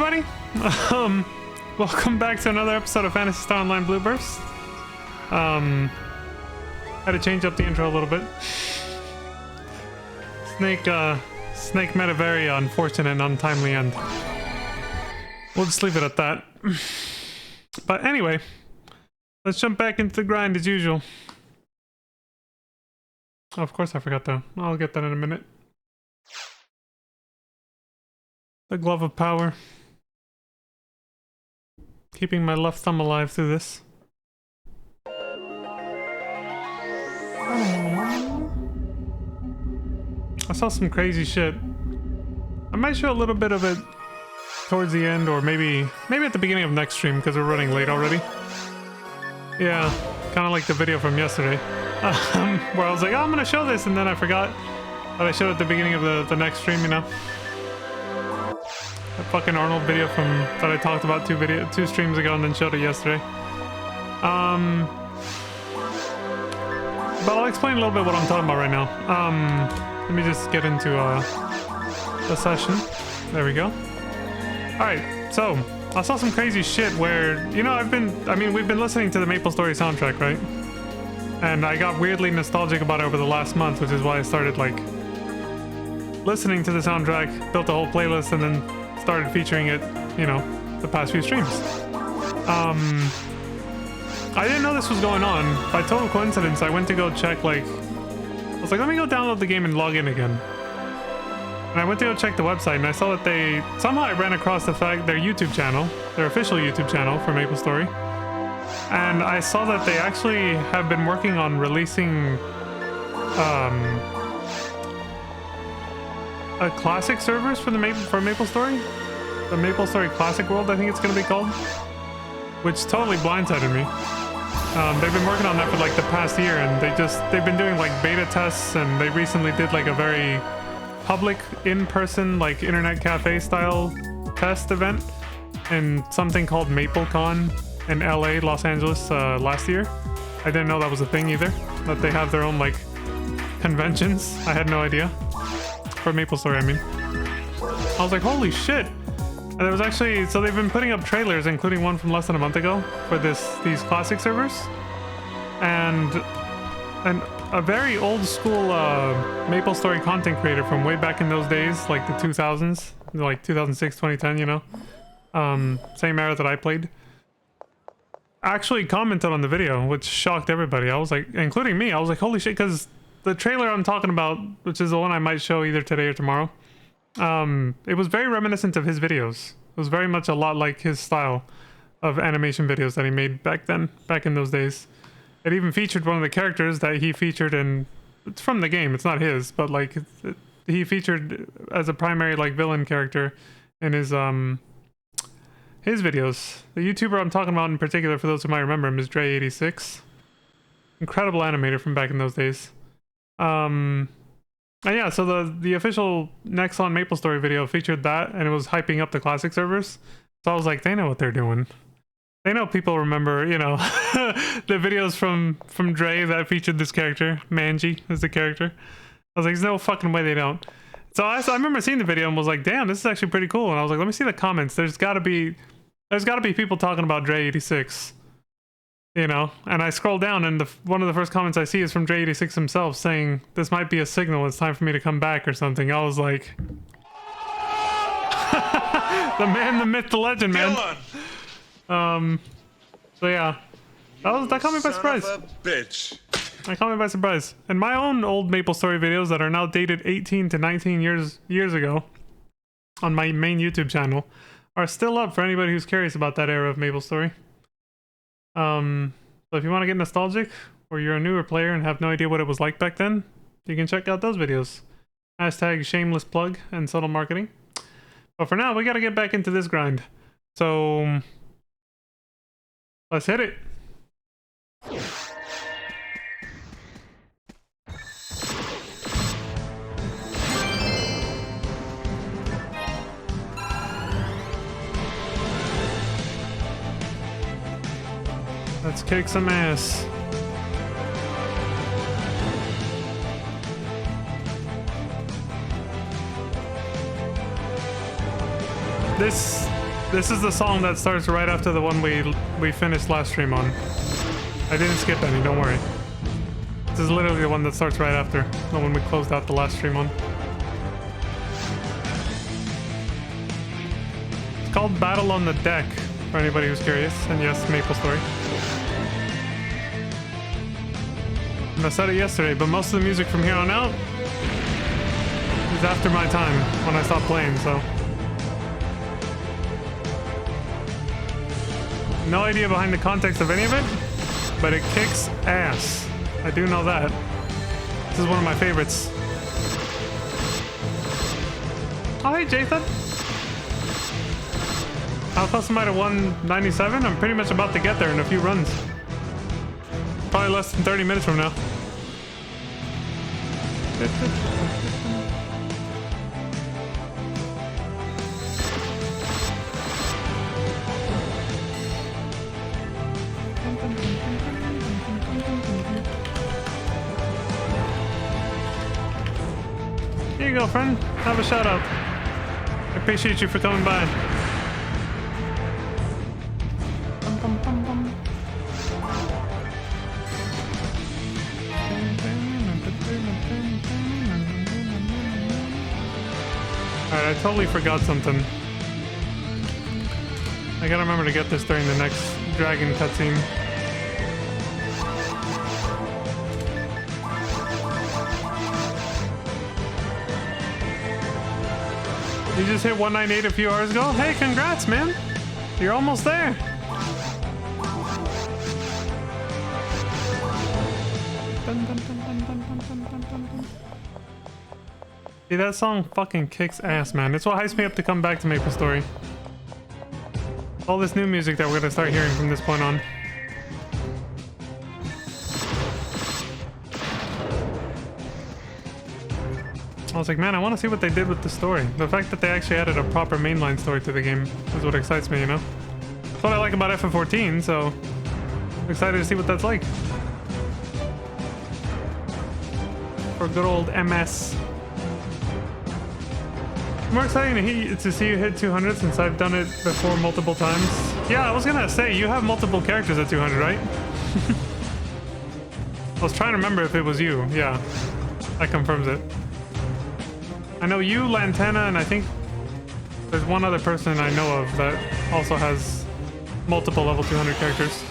everybody. Welcome back to another episode of Phantasy Star Online Blue Burst. Had to change up the intro a little bit. Snake met a very unfortunate and untimely end. We'll just leave it at that. But anyway, let's jump back into the grind as usual. Oh, of course I forgot though. I'll get that in a minute. The glove of power. Keeping my left thumb alive through this. I saw some crazy shit. I might show a little bit of it towards the end, or maybe at the beginning of next stream because we're running late already. Yeah, kind of like the video from yesterday, where I was like, oh, I'm gonna show this, and then I forgot that I showed it at the beginning of the next stream. You know, that fucking Arnold video from that I talked about two streams ago, and then showed it yesterday. But I'll explain a little bit what I'm talking about right now. Let me just get into the session. There we go. Alright, so I saw some crazy shit where, you know, we've been listening to the Maple Story soundtrack, right? And I got weirdly nostalgic about it over the last month, which is why I started, like, listening to the soundtrack, built a whole playlist, and then started featuring it, you know, the past few streams. I didn't know this was going on. By total coincidence, I went to go check, like, I was like, let me go download the game and log in again. And I went to go check the website, and I saw that somehow I ran across their YouTube channel, their official YouTube channel for Maple Story. And I saw that they actually have been working on releasing a classic servers for Maple Story. The Maple Story Classic World, I think it's going to be called. Which totally blindsided me. They've been working on that for like the past year, and they've been doing like beta tests, and they recently did like a very public in-person like internet cafe style test event in something called MapleCon in LA, Los Angeles last year. I didn't know that was a thing either, that they have their own like conventions. I had no idea. For Maple Story, I mean. I was like, holy shit. And there was actually, so they've been putting up trailers, including one from less than a month ago, for these classic servers. And a very old school Maple Story content creator from way back in those days, like the 2000s, like 2006, 2010, you know, same era that I played, actually commented on the video, which shocked everybody. I was like, including me, I was like, holy shit, because the trailer I'm talking about, which is the one I might show either today or tomorrow, it was very reminiscent of his videos. It was very much a lot like his style of animation videos that he made back in those days. It even featured one of the characters that he featured in, it's from the game, it's not his, but like he featured as a primary like villain character in his videos. The YouTuber I'm talking about in particular, for those who might remember him, is Dre86. Incredible animator from back in those days. And yeah, so the official Nexon Maple Story video featured that, and it was hyping up the classic servers. So I was like, they know what they're doing. They know people remember, you know, the videos from Dre that featured this character. Manji is the character. I was like, there's no fucking way they don't. So I remember seeing the video and was like, damn, this is actually pretty cool. And I was like, let me see the comments. There's gotta be people talking about Dre86. You know, and I scroll down, and one of the first comments I see is from Dre86 himself saying, this might be a signal, it's time for me to come back or something. I was like, the man, the myth, the legend, man. So yeah, that caught me by surprise. Bitch. That caught me by surprise. And my own old Maple Story videos that are now dated 18 to 19 years ago on my main YouTube channel are still up for anybody who's curious about that era of Maple Story. So if you want to get nostalgic, or you're a newer player and have no idea what it was like back then, you can check out those videos. Hashtag shameless plug and subtle marketing. But for now, we gotta get back into this grind. So let's hit it. Let's kick some ass. This is the song that starts right after the one we finished last stream on. I didn't skip any, don't worry. This is literally the one that starts right after the one we closed out the last stream on. It's called Battle on the Deck, for anybody who's curious. And yes, Maple Story. And I said it yesterday, but most of the music from here on out is after my time, when I stop playing, so... No idea behind the context of any of it, but it kicks ass. I do know that. This is one of my favorites. Oh, hey, Jathan. How close am I to 197? I'm pretty much about to get there in a few runs. Probably less than 30 minutes from now. Here you go, friend. Have a shout out. I appreciate you for coming by. Alright, I totally forgot something. I gotta remember to get this during the next dragon cutscene. You just hit 198 a few hours ago? Hey, congrats, man! You're almost there! See, that song fucking kicks ass, man. It's what hypes me up to come back to Maple Story. All this new music that we're gonna start hearing from this point on. I was like, man, I want to see what they did with the story. The fact that they actually added a proper mainline story to the game is what excites me, you know? That's what I like about FF14, so I'm excited to see what that's like. For good old MS. More exciting to see you hit 200 since I've done it before multiple times. Yeah, I was gonna say, you have multiple characters at 200, right? I was trying to remember if it was you. Yeah, that confirms it. I know you, Lantana, and I think there's one other person I know of that also has multiple level 200 characters.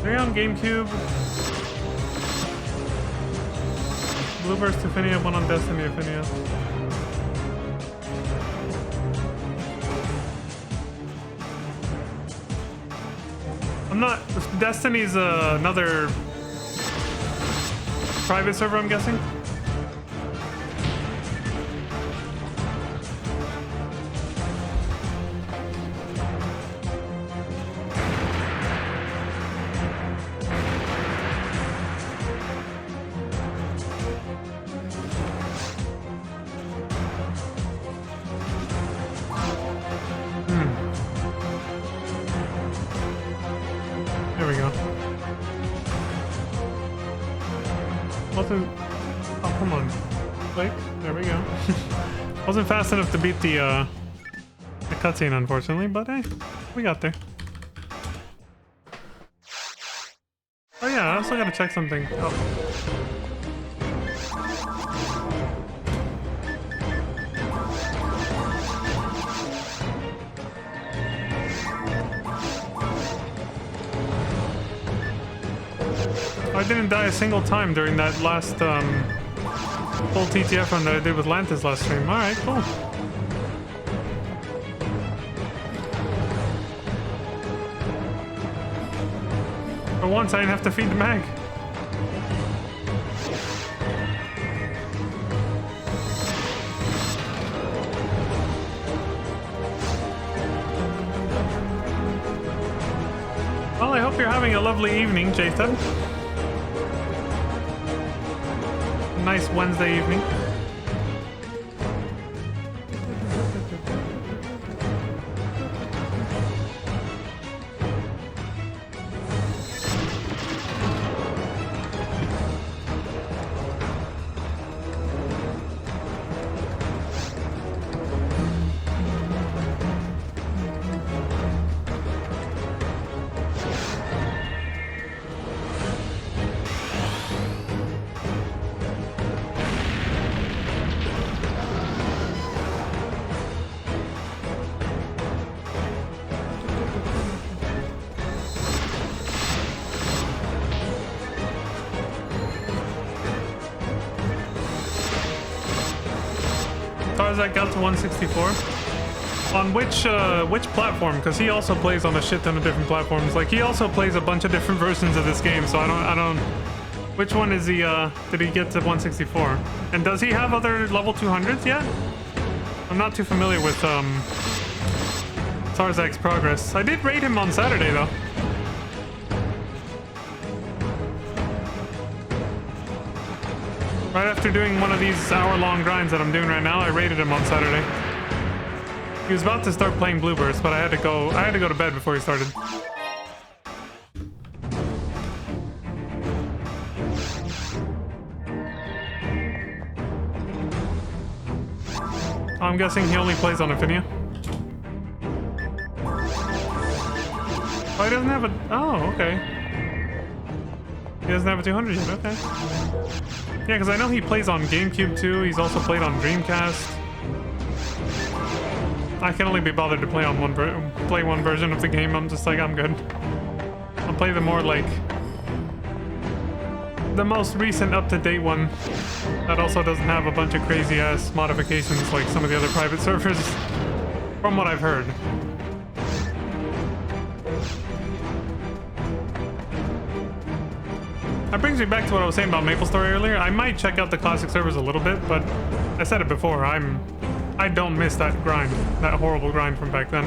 They're on GameCube. Blueburst Tophinia, one on Destiny Ophinia. I'm not... Destiny's another private server, I'm guessing? Oh, come on. Wait, there we go. Wasn't fast enough to beat the cutscene, unfortunately, but hey, we got there. Oh yeah, I also gotta check something. Oh. I didn't die a single time during that last full TTF run that I did with Lantis last stream. Alright, cool. For once, I didn't have to feed the mag. Well, I hope you're having a lovely evening, Jathan. Nice Wednesday evening. Tarzak got to 164. On which platform? Because he also plays on a shit ton of different platforms. Like, he also plays a bunch of different versions of this game, so I don't... Which one is he, did he get to 164? And does he have other level 200s yet? I'm not too familiar with, Tarzak's progress. I did raid him on Saturday, though. Right after doing one of these hour-long grinds that I'm doing right now, I raided him on Saturday. He was about to start playing Bluebirds, but I had to go to bed before he started. I'm guessing he only plays on Affinia. Oh, he doesn't have a... Oh, okay. He doesn't have a 200 yet, okay. Yeah, because I know he plays on GameCube too. He's also played on Dreamcast. I can only be bothered to play on one version of the game. I'm just like, I'm good. I'll play the more like... the most recent up-to-date one that also doesn't have a bunch of crazy-ass modifications like some of the other private servers, from what I've heard. That brings me back to what I was saying about MapleStory earlier. I might check out the classic servers a little bit, but I said it before, I don't miss that grind, that horrible grind from back then.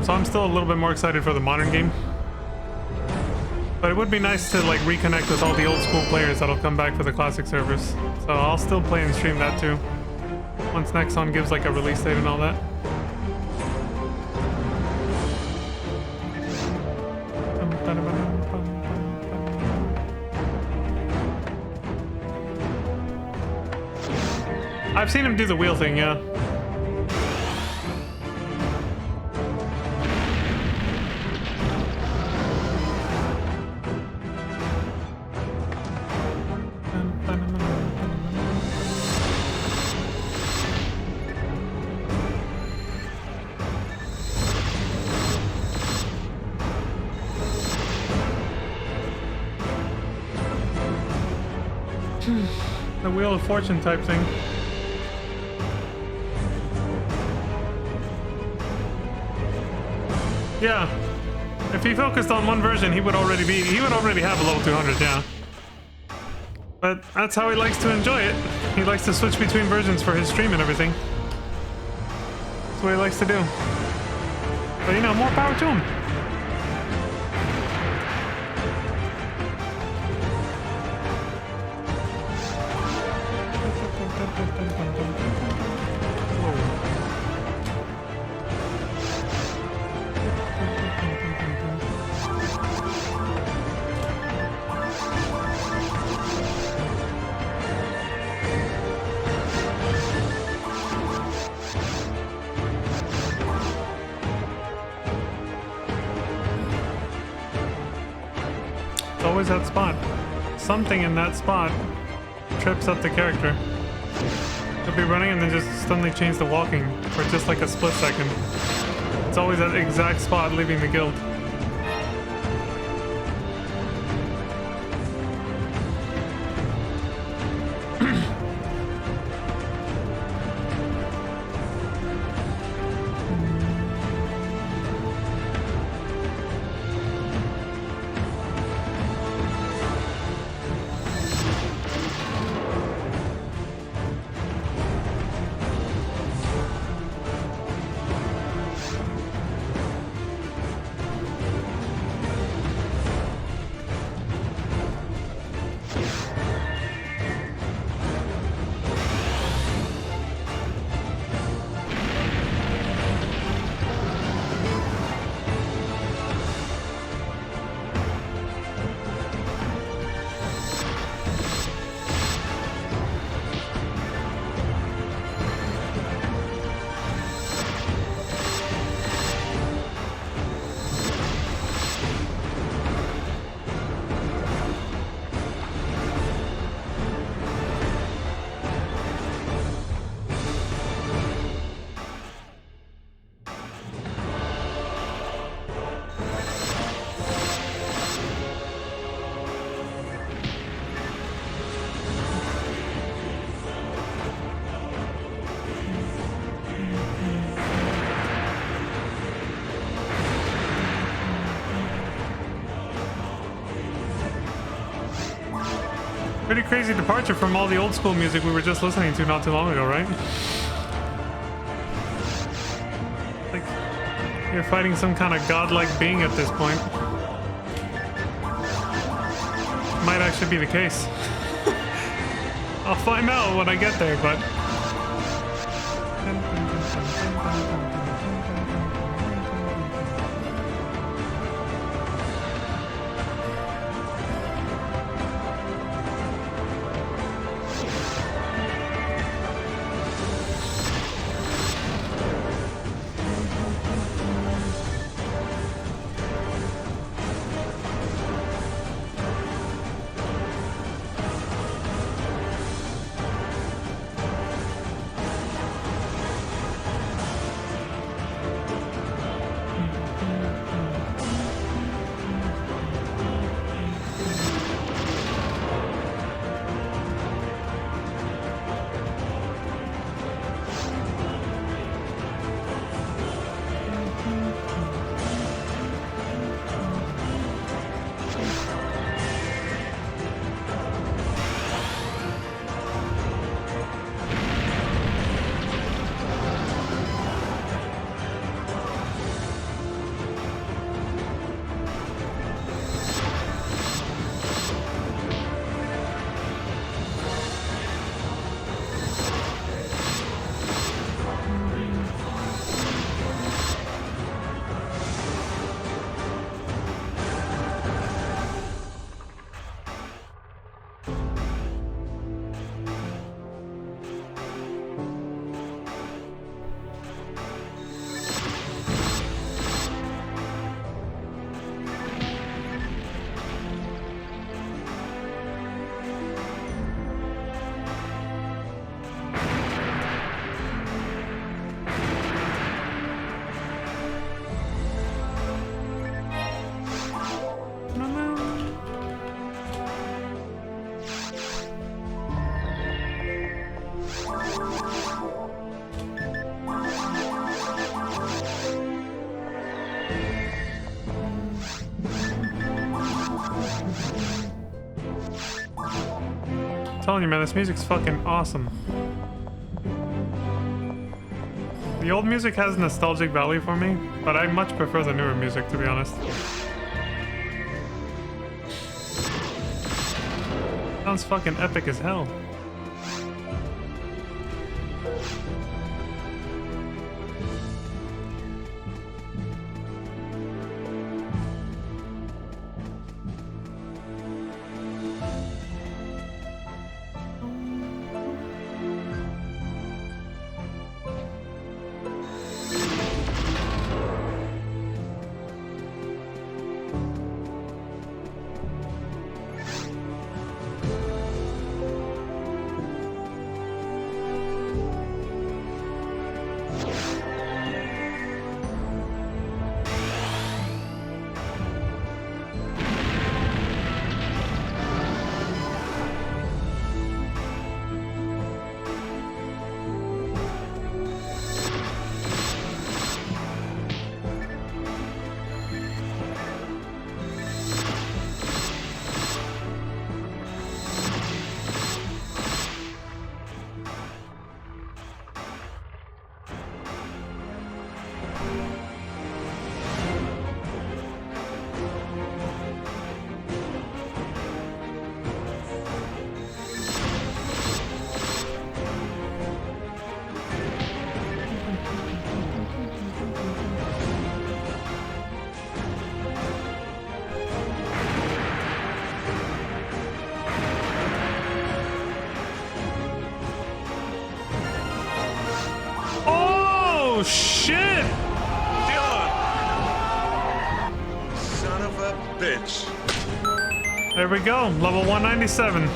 So I'm still a little bit more excited for the modern game. But it would be nice to like reconnect with all the old school players that'll come back for the classic servers. So I'll still play and stream that too, once Nexon gives like a release date and all that. I've seen him do the wheel thing, yeah. The Wheel of Fortune type thing. Yeah. If he focused on one version, he would already have a level 200, yeah. But that's how he likes to enjoy it. He likes to switch between versions for his stream and everything. That's what he likes to do. But you know, more power to him. Always that spot. Something in that spot trips up the character. He'll be running and then just suddenly change the walking for just like a split second. It's always that exact spot leaving the guild. Pretty crazy departure from all the old school music we were just listening to not too long ago, right? Like, you're fighting some kind of godlike being at this point. Might actually be the case. I'll find out when I get there, but... telling you, man, this music's fucking awesome. The old music has nostalgic value for me, but I much prefer the newer music, to be honest. Sounds fucking epic as hell. Oh shit! Dylan! Son of a bitch. There we go, level 197.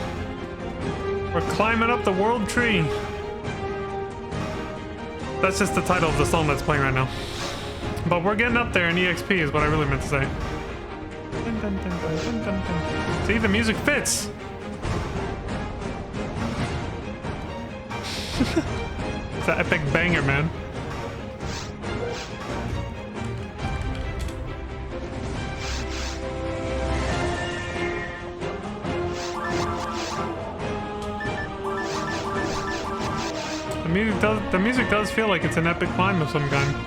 We're climbing up the world tree. That's just the title of the song that's playing right now. But we're getting up there in EXP is what I really meant to say. See, the music fits. It's an epic banger, man. The music does feel like it's an epic climb of some kind.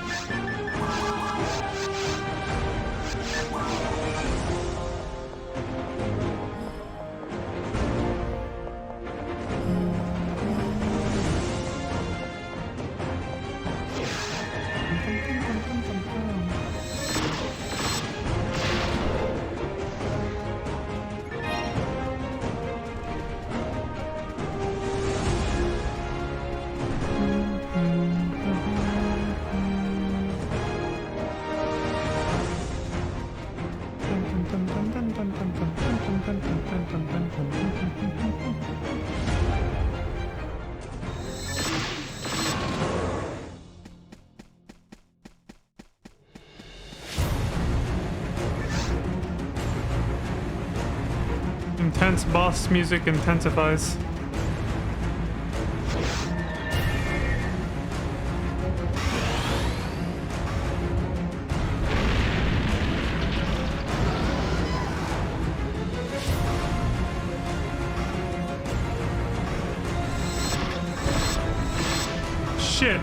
Intense boss music intensifies. Shit.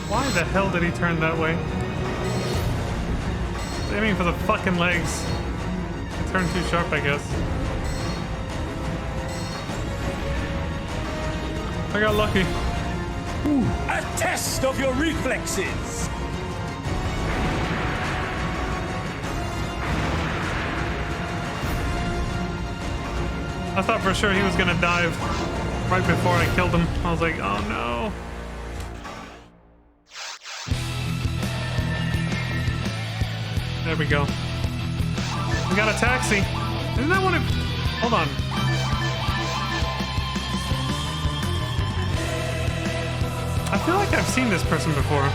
Why the hell did he turn that way? Aiming for the fucking legs. It turned too sharp, I guess. I got lucky. Ooh, a test of your reflexes. I thought for sure he was gonna dive right before I killed him. I was like, oh no. There we go. We got a taxi. Isn't that one of... Hold on. I feel like I've seen this person before.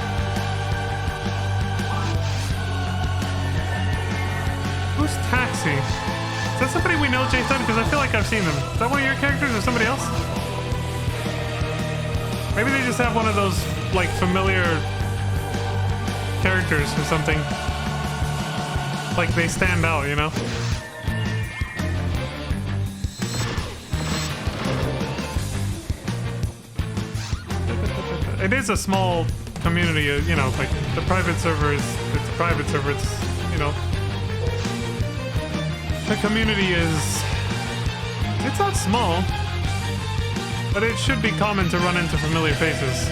Who's Taxi? Is that somebody we know, Jason? Because I feel like I've seen them. Is that one of your characters or somebody else? Maybe they just have one of those, like, familiar characters or something. Like they stand out, you know? It is a small community, you know, like the private server is, it's a private server, it's, you know. The community is, it's not small, but it should be common to run into familiar faces.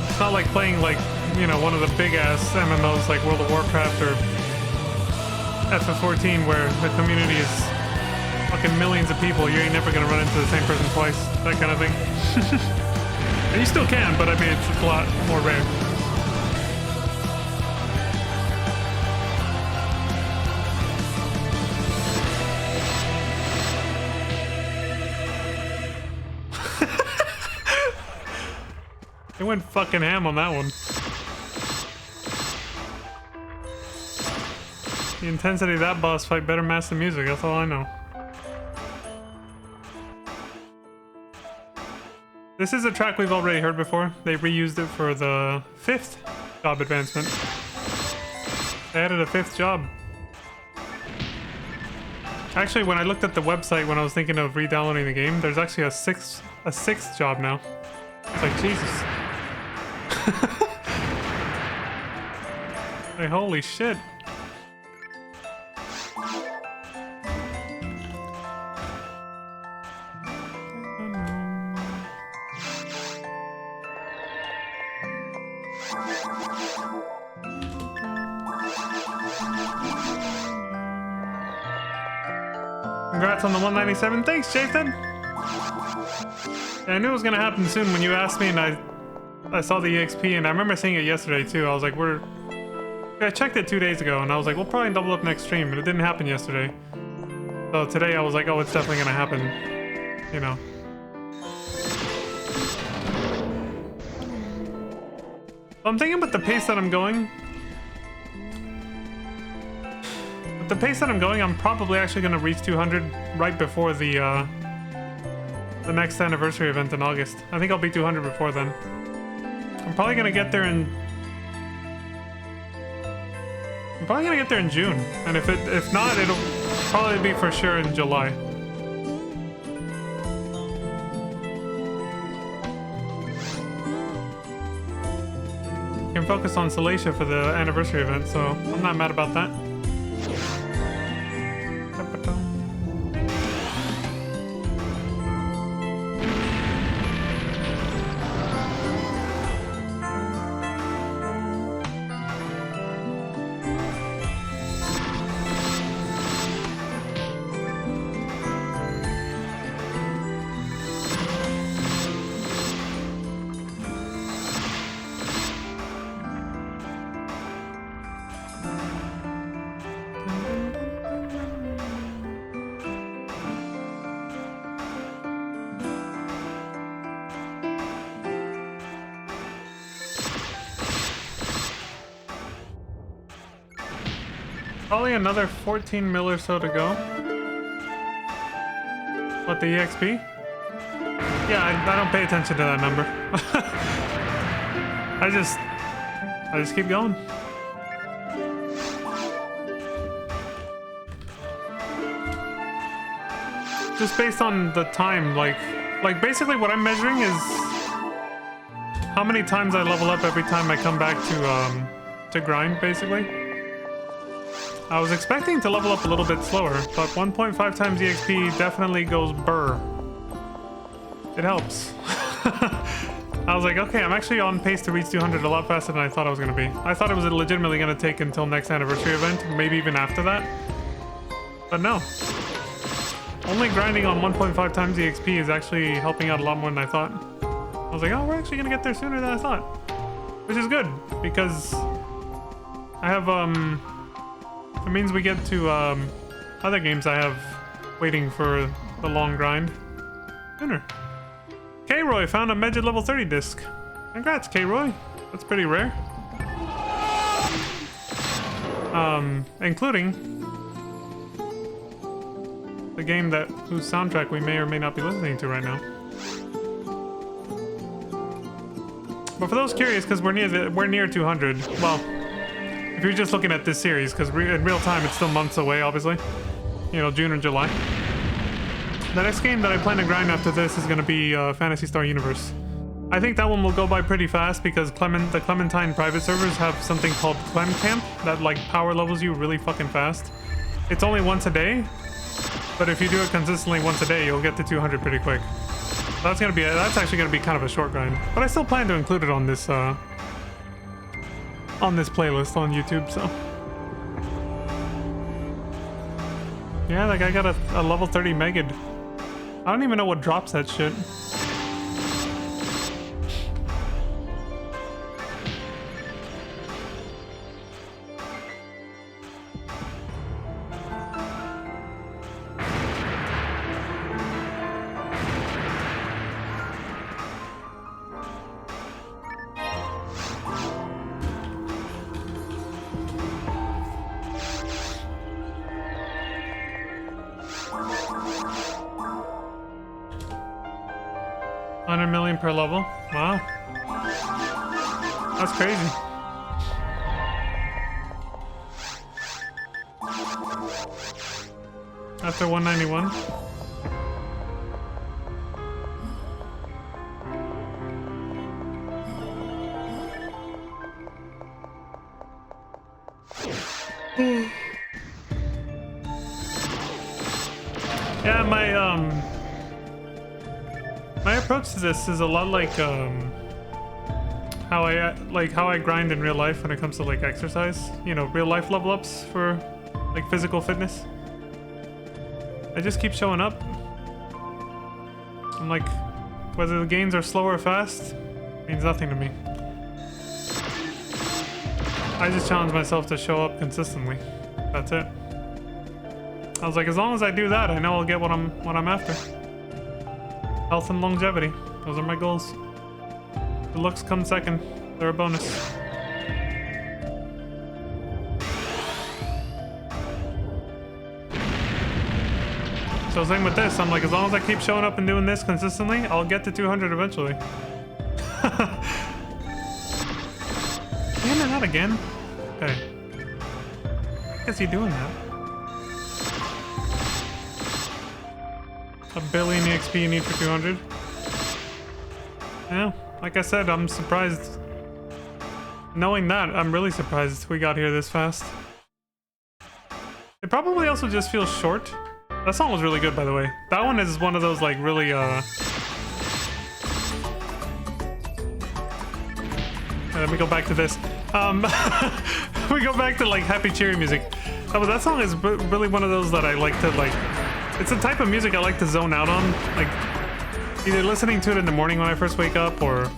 It's not like playing, like, you know, one of the big ass MMOs like World of Warcraft or FF14 where the community is fucking millions of people. You ain't never gonna run into the same person twice, that kind of thing. And you still can, but I mean, it's a lot more rare. They went fucking ham on that one. The intensity of that boss fight better match the music, that's all I know. This is a track we've already heard before. They reused it for the 5th job advancement. They added a 5th job. Actually, when I looked at the website when I was thinking of re-downloading the game, there's actually a sixth job now. It's like, Jesus. Hey, holy shit. Congrats on the 197. Thanks, Jason. Yeah, I knew it was gonna happen soon when you asked me, and I saw the EXP, and I remember seeing it yesterday too. I was like, we're I checked it 2 days ago, and I was like, we'll probably double up next stream, but it didn't happen yesterday. So today I was like, oh, it's definitely gonna happen. You know. So I'm thinking with the pace that I'm going. With the pace that I'm going, I'm probably actually gonna reach 200 right before the next anniversary event in August. I think I'll be 200 before then. I'm probably gonna get there in June, and if not, it'll probably be for sure in July. Can focus on Salacia for the anniversary event, so I'm not mad about that. Probably another 14 mil or so to go. What, the EXP? Yeah, I don't pay attention to that number. I just keep going. Just based on the time, like basically what I'm measuring is how many times I level up every time I come back to grind, basically. I was expecting to level up a little bit slower, but 1.5 times EXP definitely goes burr. It helps. I was like, okay, I'm actually on pace to reach 200 a lot faster than I thought I was going to be. I thought it was legitimately going to take until next anniversary event, maybe even after that. But no. Only grinding on 1.5 times EXP is actually helping out a lot more than I thought. I was like, oh, we're actually going to get there sooner than I thought. Which is good, because I have, it means we get to other games I have waiting for the long grind sooner. K-Roy found a Medjed level 30 disc. Congrats, K-Roy. That's pretty rare. Including the game whose soundtrack we may or may not be listening to right now. But for those curious, because we're near 200. Well, if you're just looking at this series, because in real time it's still months away, obviously. You know, June or July. The next game that I plan to grind after this is going to be Phantasy Star Universe. I think that one will go by pretty fast because the Clementine private servers have something called Clem Camp that like power levels you really fucking fast. It's only once a day, but if you do it consistently once a day, you'll get to 200 pretty quick. That's actually gonna be kind of a short grind, but I still plan to include it on this playlist on YouTube. So yeah, like I got a level 30 Megid. I don't even know what drops that shit. Per level. Wow. That's crazy. After 191. Yeah, my approach to this is a lot like how I grind in real life when it comes to like exercise. You know, real life level ups for like physical fitness. I just keep showing up. I'm like, whether the gains are slow or fast means nothing to me. I just challenged myself to show up consistently. That's it. I was like, as long as I do that, I know I'll get what I'm after. Health and longevity. Those are my goals. The looks come second. They're a bonus. So same with this. I'm like, as long as I keep showing up and doing this consistently, I'll get to 200 eventually. Damn it, not again. Okay. I guess you doing that. A billion EXP you need for 200. Yeah, like I said, I'm surprised. Knowing that, I'm really surprised we got here this fast. It probably also just feels short. That song was really good, by the way. That one is one of those, like, really, let me go back to this. We go back to, like, happy, cheery music. Oh, but that song is really one of those that I like to, like... It's the type of music I like to zone out on. Like, either listening to it in the morning when I first wake up, or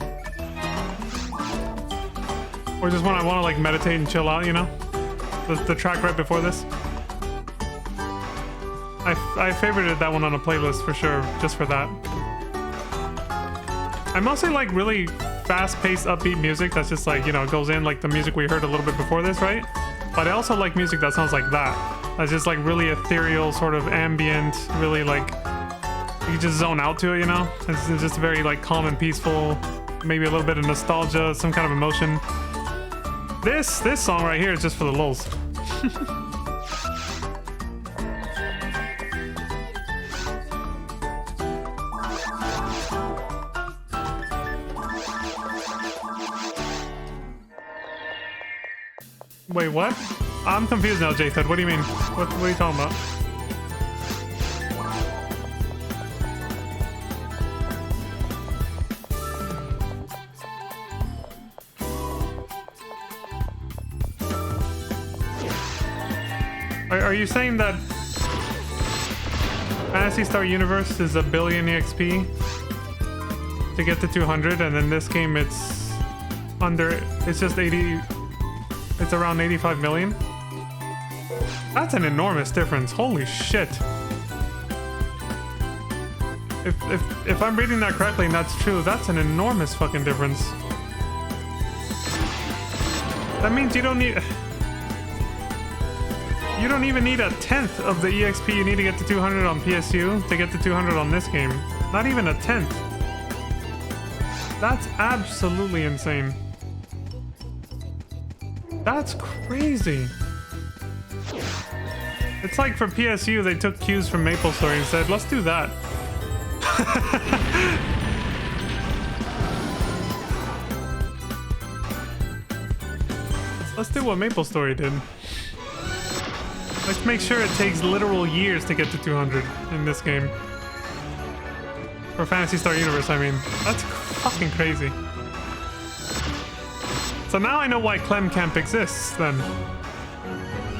just when I want to, like, meditate and chill out, you know? The track right before this. I favorited that one on a playlist for sure, just for that. I mostly like really fast-paced, upbeat music that's just like, you know, goes in like the music we heard a little bit before this, right? But I also like music that sounds like that. That's just like really ethereal, sort of ambient, really like, you just zone out to it, you know? It's just very like calm and peaceful, maybe a little bit of nostalgia, some kind of emotion. This song right here is just for the lulz. Wait, what? I'm confused now, Jathan. What do you mean? What are you talking about? Are you saying that Phantasy Star Universe is a billion EXP to get to 200, and in this game it's just 80... It's around 85 million? That's an enormous difference. Holy shit. If I'm reading that correctly and that's true, that's an enormous fucking difference. That means you don't even need a tenth of the EXP you need to get to 200 on PSU to get to 200 on this game. Not even a tenth. That's absolutely insane. That's crazy. It's like for PSU, they took cues from MapleStory and said, let's do that. Let's do what MapleStory did. Let's make sure it takes literal years to get to 200 in this game. For Phantasy Star Universe, I mean. That's fucking crazy. So now I know why Clem Camp exists, then.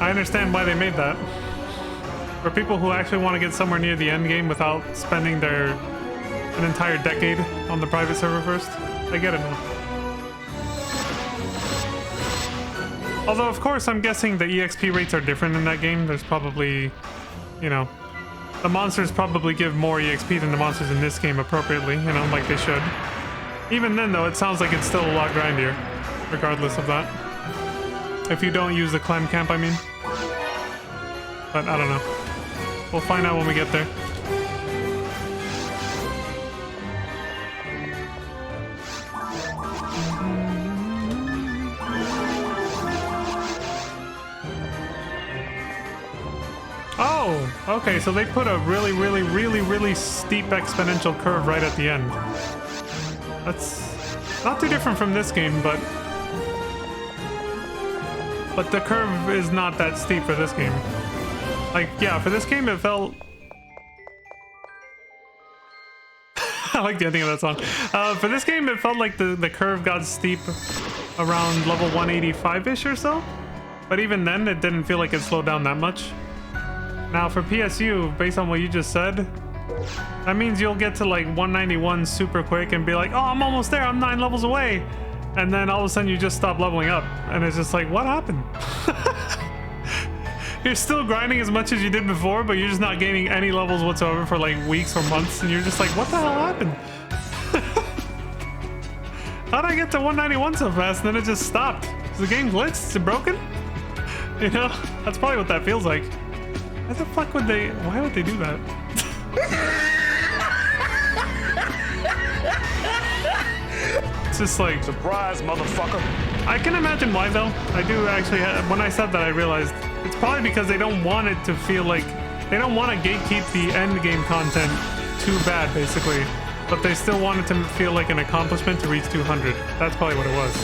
I understand why they made that. For people who actually want to get somewhere near the end game without spending an entire decade on the private server first. I get it now. Although, of course, I'm guessing the EXP rates are different in that game. There's probably, you know, the monsters probably give more EXP than the monsters in this game appropriately, you know, like they should. Even then, though, it sounds like it's still a lot grindier. Regardless of that. If you don't use the climb camp, I mean. But I don't know. We'll find out when we get there. Oh, okay, so they put a really steep exponential curve right at the end. That's not too different from this game, but the curve is not that steep for this game. Like, yeah, for this game it felt... I like the ending of that song. For this game it felt like the curve got steep around level 185-ish or so. But even then it didn't feel like it slowed down that much. Now for PSU, based on what you just said, that means you'll get to like 191 super quick and be like, oh, I'm almost there, I'm 9 levels away. and then all of a sudden you just stop leveling up, and it's just like, what happened? You're still grinding as much as you did before, but you're just not gaining any levels whatsoever for like weeks or months, and you're just like, what the hell happened? How'd I get to 191 so fast and then it just stopped? Is the game glitched? Is it broken? You know, that's probably what that feels like. Why the fuck would they, why would they do that? It's just like, Surprise, motherfucker. I can imagine why though. I do actually, when I said that I realized it's probably because they don't want it to feel like, they don't want to gatekeep the end game content too bad basically, but they still want it to feel like an accomplishment to reach 200. That's probably what it was.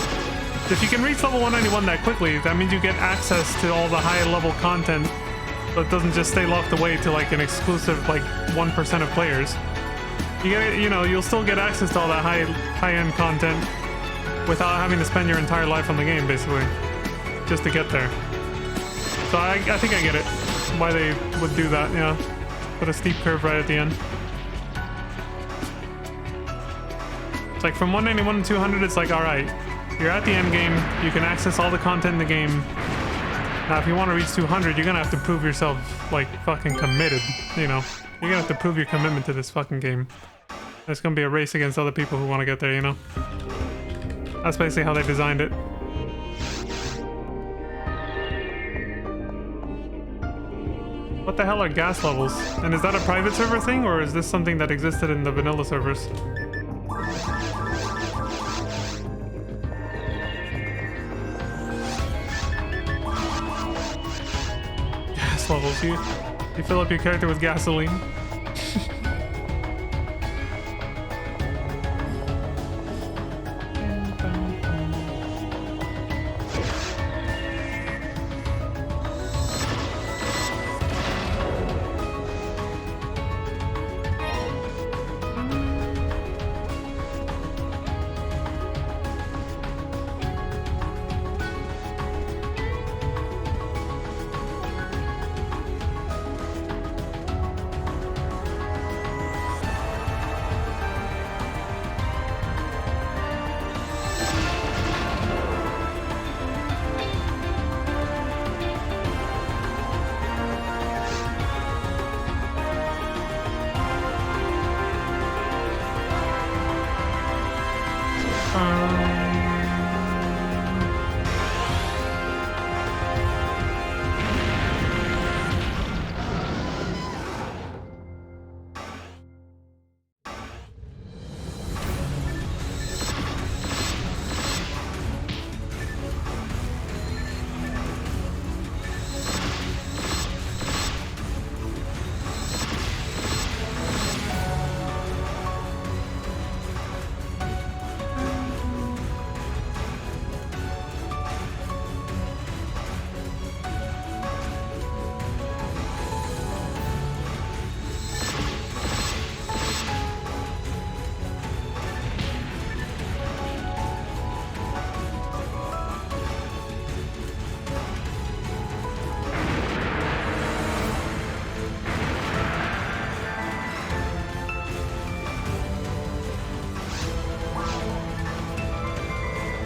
If you can reach level 191 that quickly, that means you get access to all the high level content, but it doesn't just stay locked away to like an exclusive like 1% of players. You get, you know, you'll still get access to all that high-end content without having to spend your entire life on the game, basically, just to get there. So I think I get it, why they would do that, yeah. Put a steep curve right at the end. It's like from 191 to 200, it's like, all right, you're at the end game, you can access all the content in the game. Now, if you want to reach 200, you're gonna have to prove yourself, like, fucking committed, you know? You're gonna have to prove your commitment to this fucking game. There's gonna be a race against other people who want to get there, you know? That's basically how they designed it. What the hell are gas levels? And is that a private server thing, or is this something that existed in the vanilla servers? Gas levels, you fill up your character with gasoline.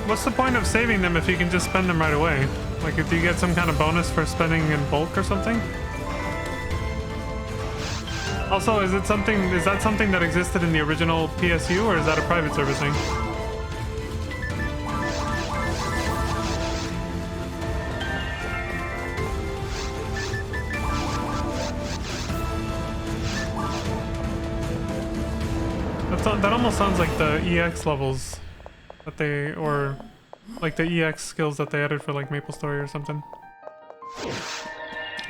What's the point of saving them if you can just spend them right away? Like, if you get some kind of bonus for spending in bulk or something? Also, is that something that existed in the original PSU, or is that a private service thing? That almost sounds like the EX levels that they, or like the EX skills that they added for like MapleStory or something.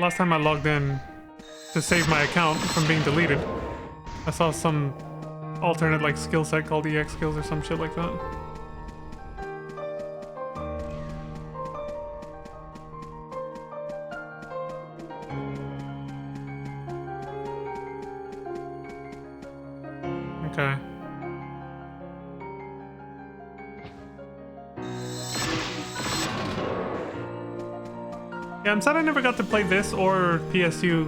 Last time I logged in to save my account from being deleted, I saw some alternate like skill set called EX skills or some shit like that. Okay. Yeah, I'm sad I never got to play this or PSU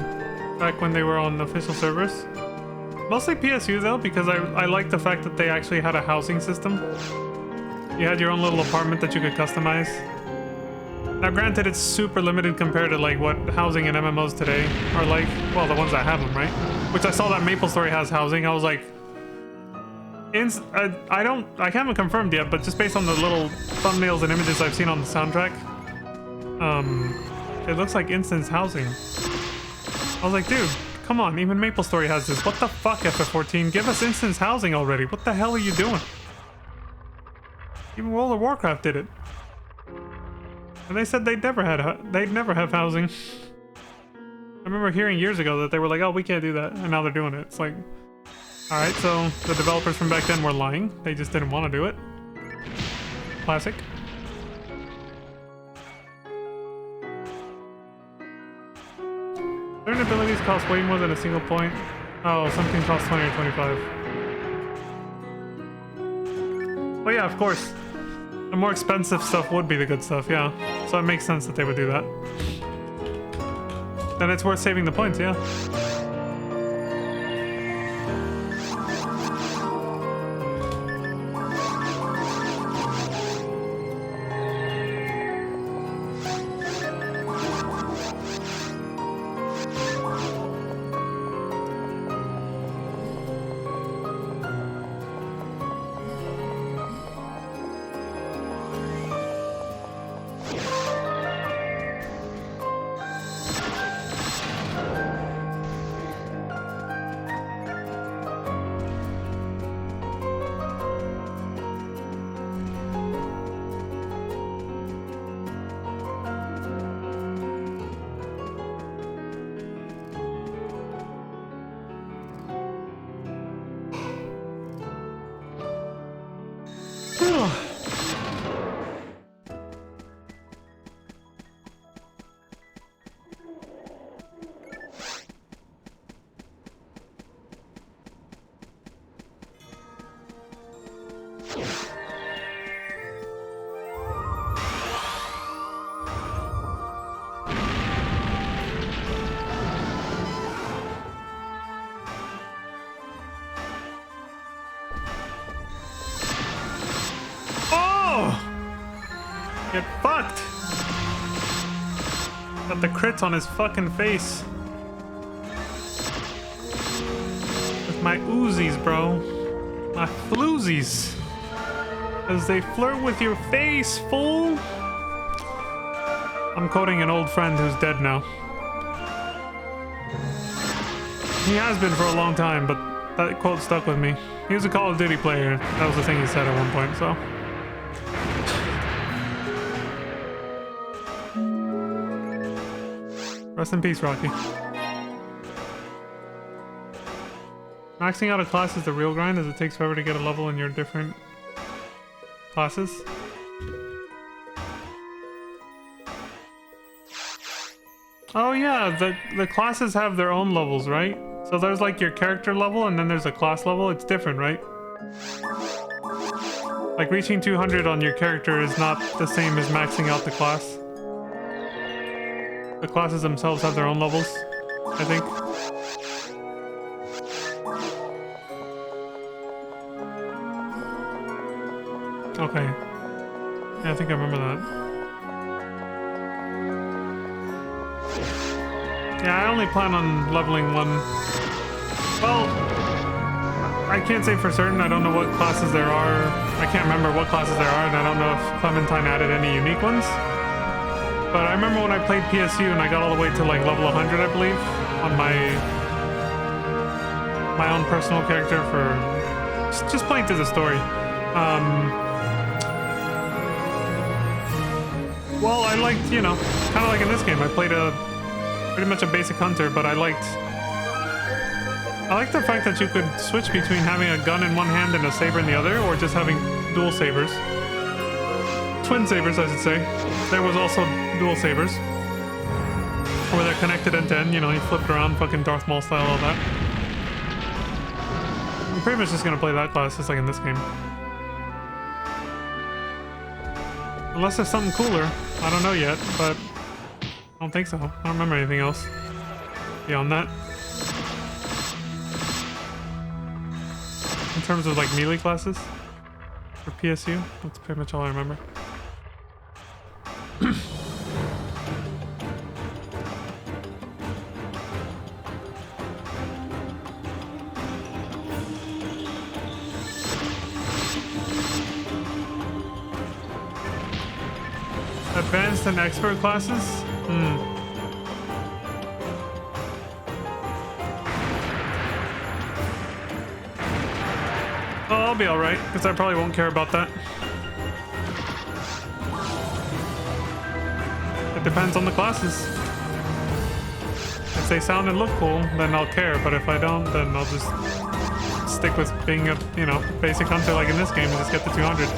back when they were on official servers. Mostly PSU though, because I like the fact that they actually had a housing system. You had your own little apartment that you could customize. Now granted, it's super limited compared to like what housing in MMOs today are like. Well, the ones that have them, right? Which I saw that MapleStory has housing. I was like, I haven't confirmed yet, but just based on the little thumbnails and images I've seen on the soundtrack, it looks like instance housing. I was like, dude, come on, even MapleStory has this. What the fuck, FF14? Give us instance housing already. What the hell are you doing? Even World of Warcraft did it. And they said they'd never have housing. I remember hearing years ago that they were like, oh, we can't do that. And now they're doing it. It's like, all right, so the developers from back then were lying. They just didn't want to do it. Classic. Certain abilities cost way more than a single point. Oh, something costs 20 or 25. Well, yeah, of course. The more expensive stuff would be the good stuff, yeah. So it makes sense that they would do that. Then it's worth saving the points, yeah. Get fucked! Got the crits on his fucking face. With my Uzis, bro. My floozies. As they flirt with your face, fool! I'm quoting an old friend who's dead now. He has been for a long time, but that quote stuck with me. He was a Call of Duty player. That was the thing he said at one point, so... Rest in peace, Rocky. Maxing out a class is the real grind, as it takes forever to get a level in your different classes. Oh yeah, the classes have their own levels, right? So there's like your character level and then there's a class level. It's different, right? Like reaching 200 on your character is not the same as maxing out the class. The classes themselves have their own levels, I think. Okay. Yeah, I think I remember that. Yeah, I only plan on leveling one. Well, I can't say for certain. I don't know what classes there are. I can't remember what classes there are, and I don't know if Clementine added any unique ones. But I remember when I played PSU and I got all the way to like level 100, I believe, on my own personal character for just playing through the story. Well, I liked, you know, kind of like in this game, I played pretty much a basic hunter, but I liked the fact that you could switch between having a gun in one hand and a saber in the other, or just having dual sabers. Twin sabers, I should say. There was also dual sabers, where they're connected end to end. You know, you flipped around, fucking Darth Maul style, all that. I'm pretty much just gonna play that class, just like in this game. Unless there's something cooler. I don't know yet, but I don't think so. I don't remember anything else beyond that. In terms of like melee classes. For PSU, that's pretty much all I remember. Advanced and expert classes? Oh, I'll be alright, because I probably won't care about that. It depends on the classes. If they sound and look cool, then I'll care, but if I don't, then I'll just stick with being a, you know, basic hunter like in this game and just get the 200.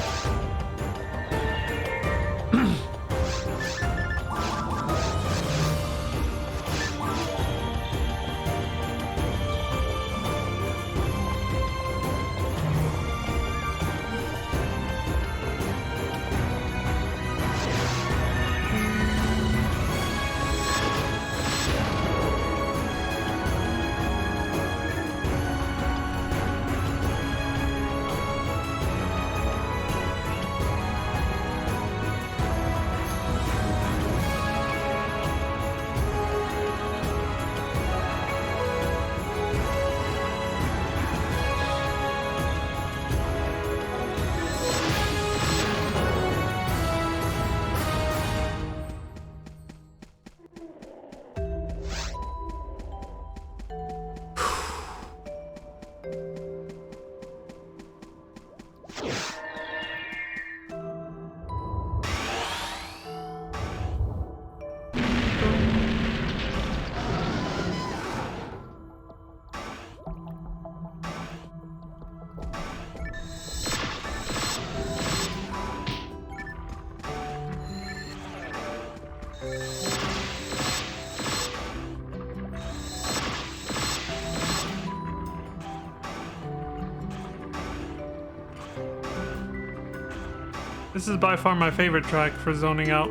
This is by far my favorite track for zoning out.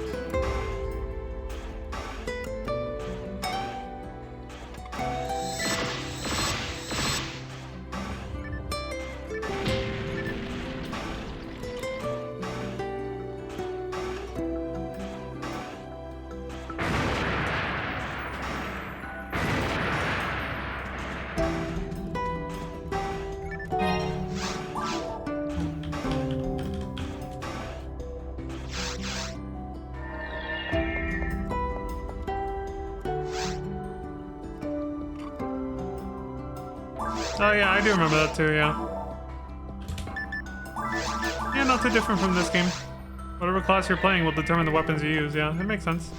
Oh yeah, I do remember that too, yeah. Yeah, not too different from this game. Whatever class you're playing will determine the weapons you use, yeah, it makes sense.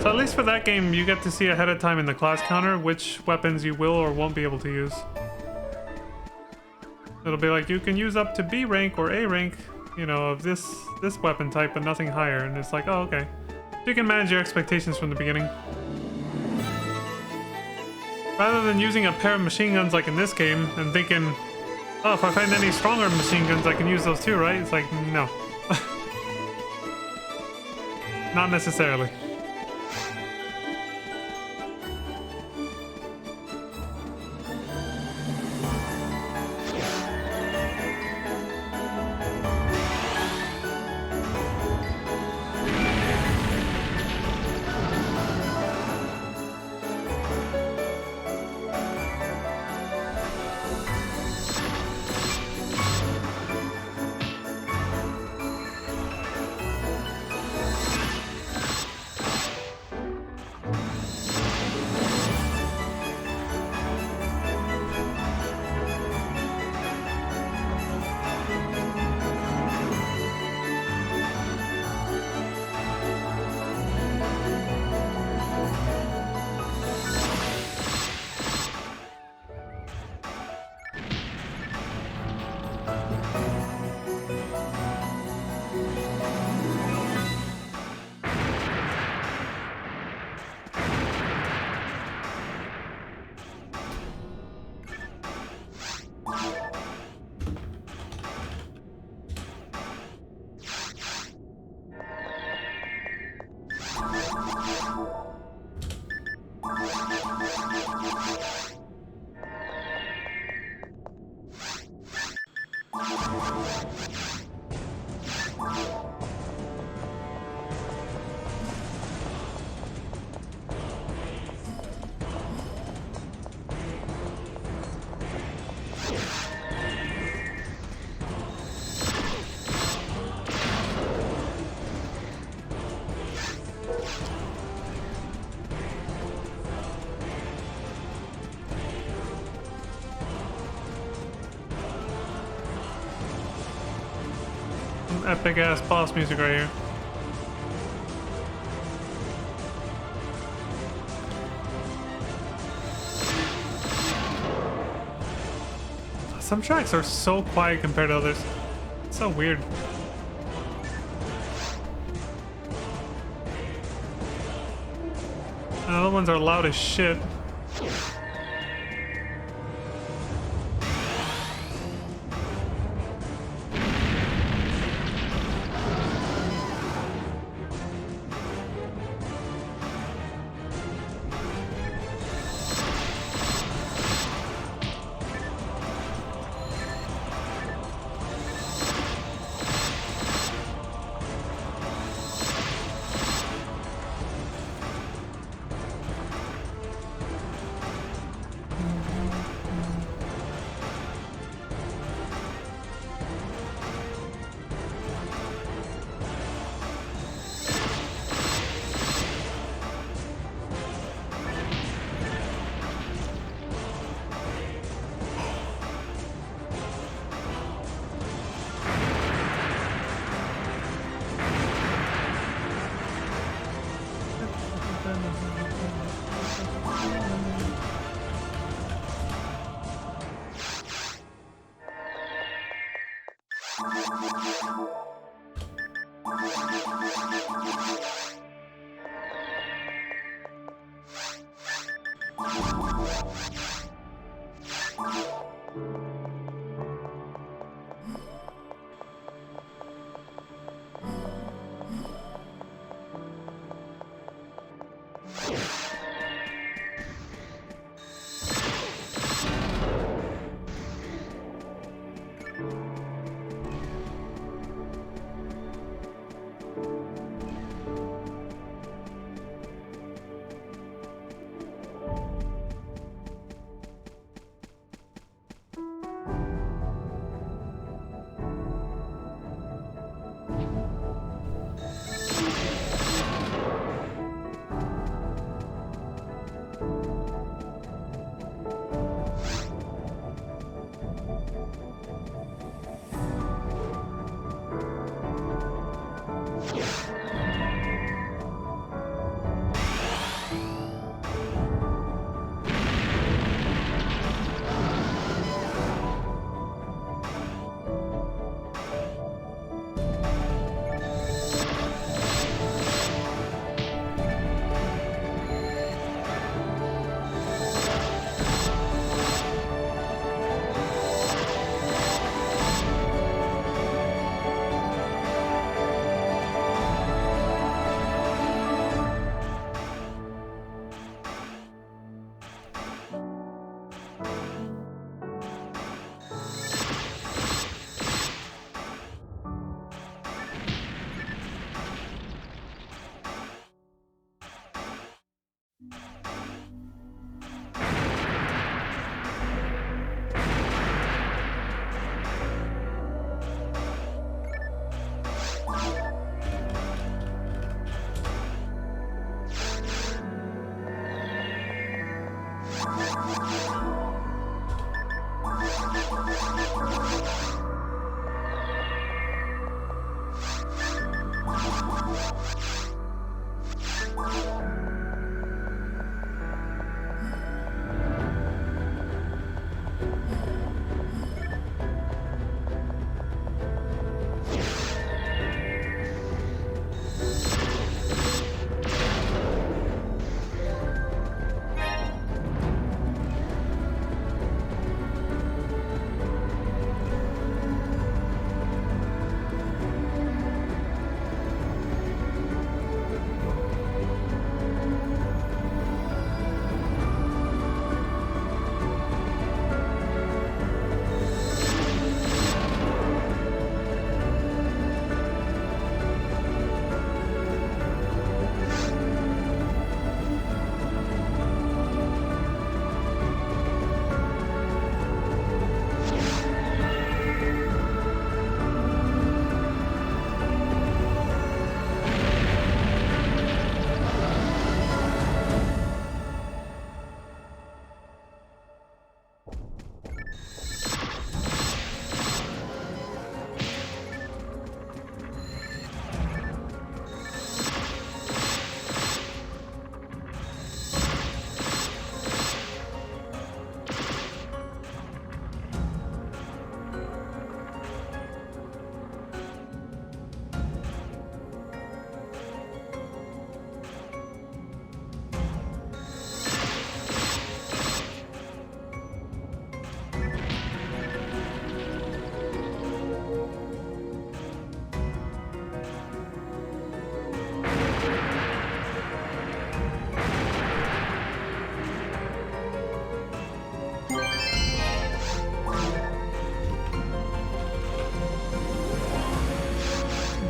So at least for that game, you get to see ahead of time in the class counter which weapons you will or won't be able to use. It'll be like, you can use up to B rank or A rank, you know, of this weapon type, but nothing higher. And it's like, oh, okay. You can manage your expectations from the beginning. Rather than using a pair of machine guns like in this game and thinking, oh, if I find any stronger machine guns, I can use those too, right? It's like, no. Not necessarily. Some epic ass boss music right here. Some tracks are so quiet compared to others. It's so weird. And other ones are loud as shit.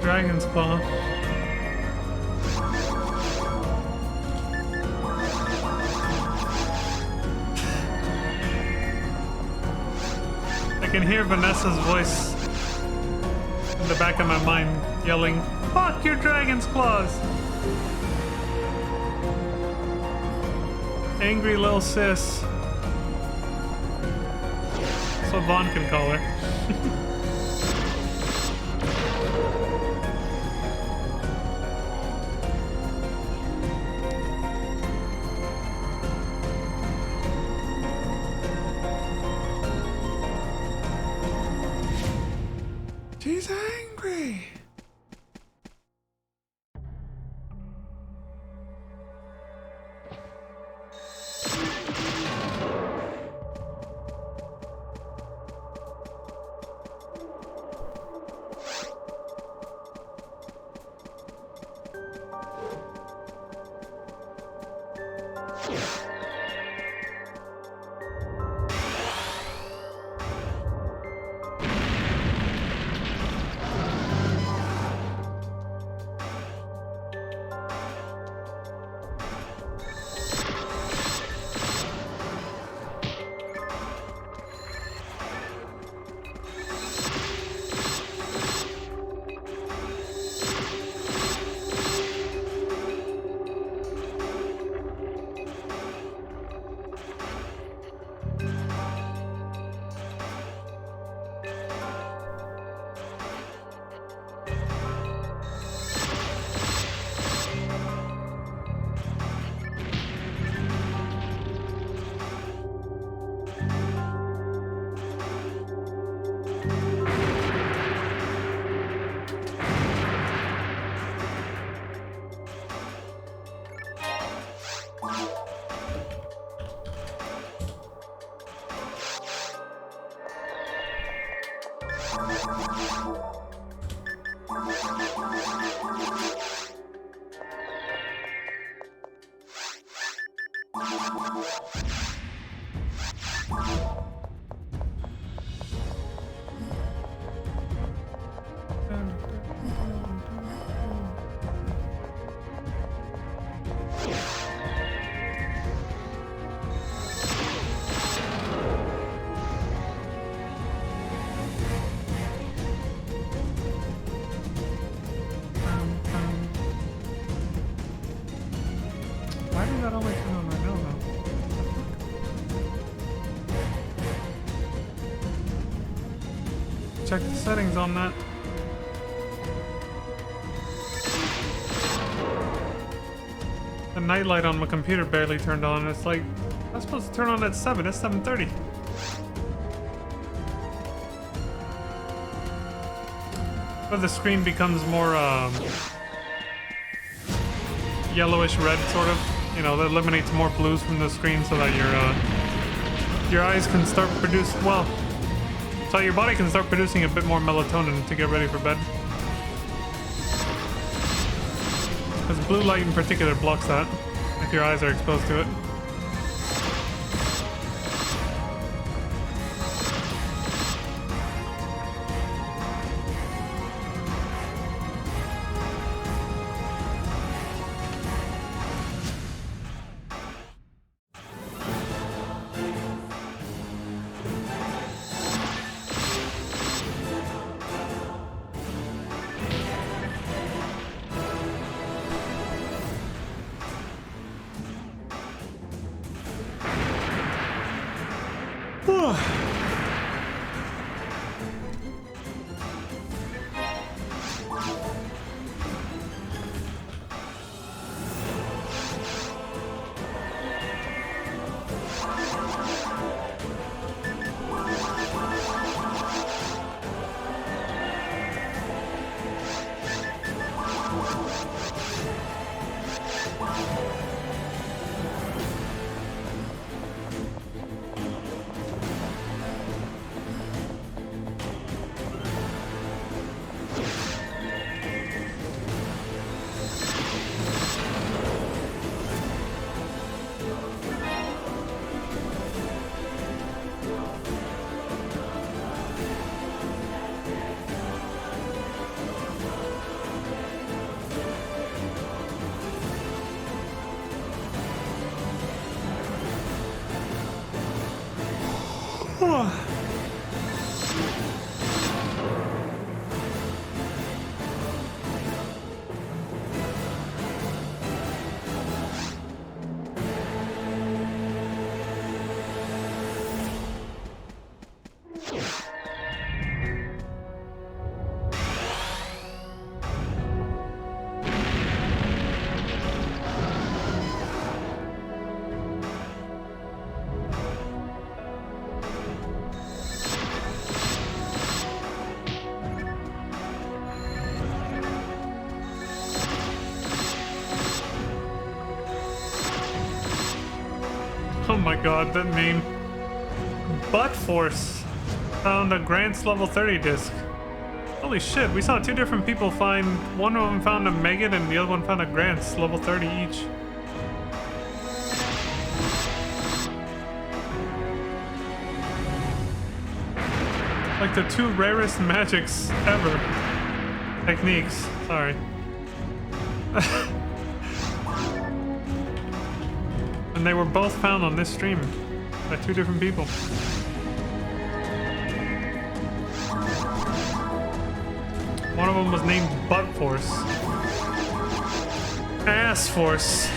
Dragon's Claw. I can hear Vanessa's voice in the back of my mind yelling, "Fuck your dragon's claws!" Angry little sis. That's what Vaughn can call her. She's angry. Why did that only turn on right now, though? Check the settings on that. The nightlight on my computer barely turned on. It's like, I'm supposed to turn on at 7. It's 7:30. But the screen becomes more yellowish red, sort of. You know, that eliminates more blues from the screen so that your eyes can start producing, well, so your body can start producing a bit more melatonin to get ready for bed. Because blue light in particular blocks that if your eyes are exposed to it. god, that name. Butt Force found a Grant's level 30 disc. Holy shit, we saw two different people find, one of them found a Megan and the other one found a Grant's level 30 each. Like the two rarest magics ever. Techniques, sorry. And they were both found on this stream by two different people. One of them was named Butt Force. Ass Force.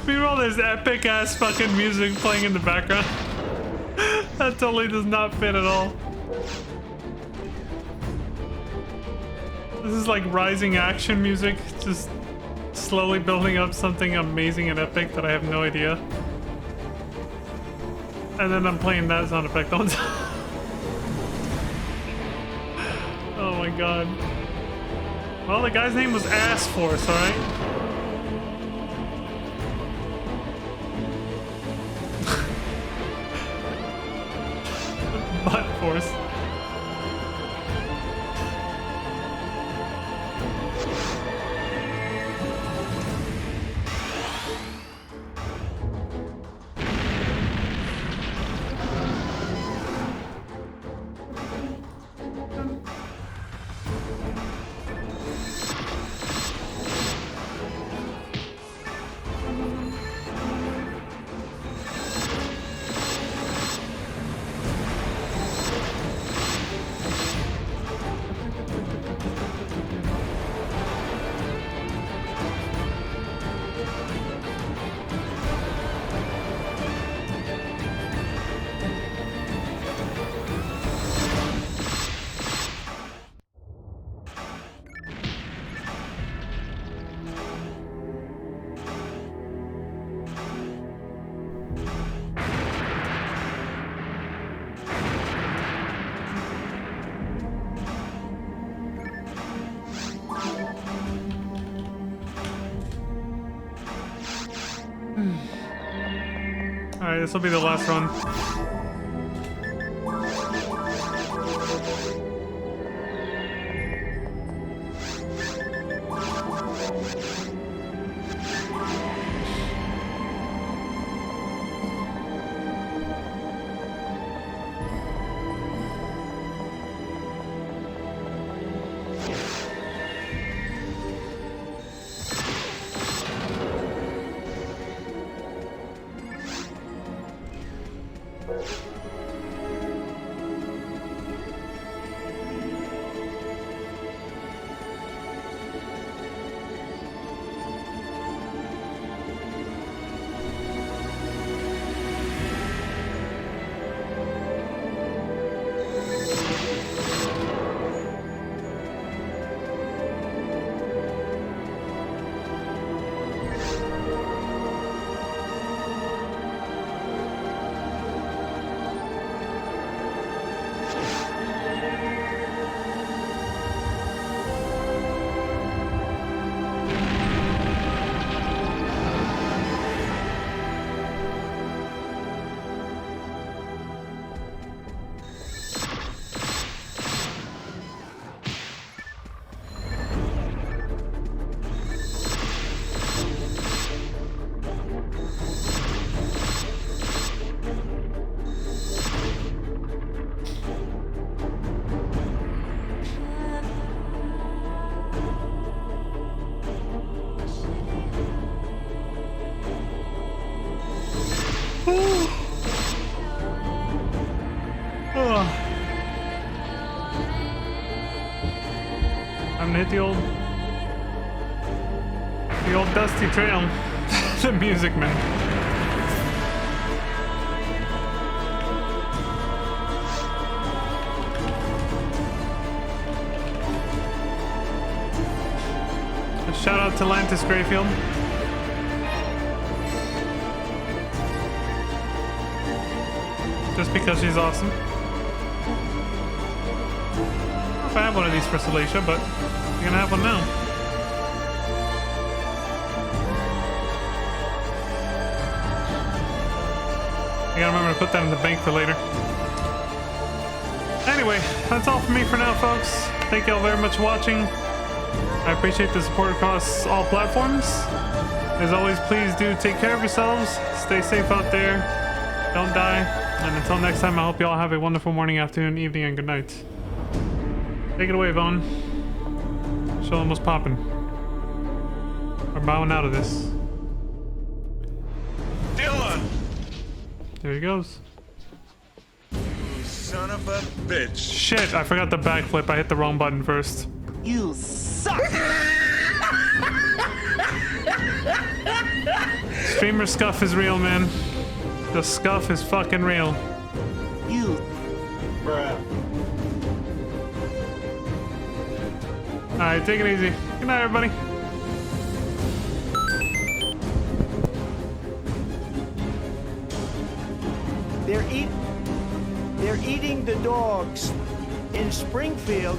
Meanwhile, there's epic ass fucking music playing in the background. That totally does not fit at all. This is like rising action music, just slowly building up something amazing and epic that I have no idea. And then I'm playing that sound effect on top. Oh my god. Well, the guy's name was Ass Force, alright? Butt Force. Alright, this will be the last one. I'm gonna hit the old dusty trail. The music, man. Shout out to Lantis Grayfield. Just because she's awesome. I don't know if I have one of these for Salacia, but you're gonna have one now. I gotta remember to put that in the bank for later. Anyway, that's all for me for now, folks. Thank you all very much for watching. I appreciate the support across all platforms. As always, please do take care of yourselves. Stay safe out there. Don't die. And until next time, I hope you all have a wonderful morning, afternoon, evening, and good night. Take it away, Vaughn. Show them what's popping. We're bowing out of this. Dylan! There he goes. Son of a bitch. Shit, I forgot the backflip. I hit the wrong button first. You suck! Streamer scuff is real, man. The scuff is fucking real. You. Bruh. Alright, take it easy. Good night, everybody. They're eating the dogs in Springfield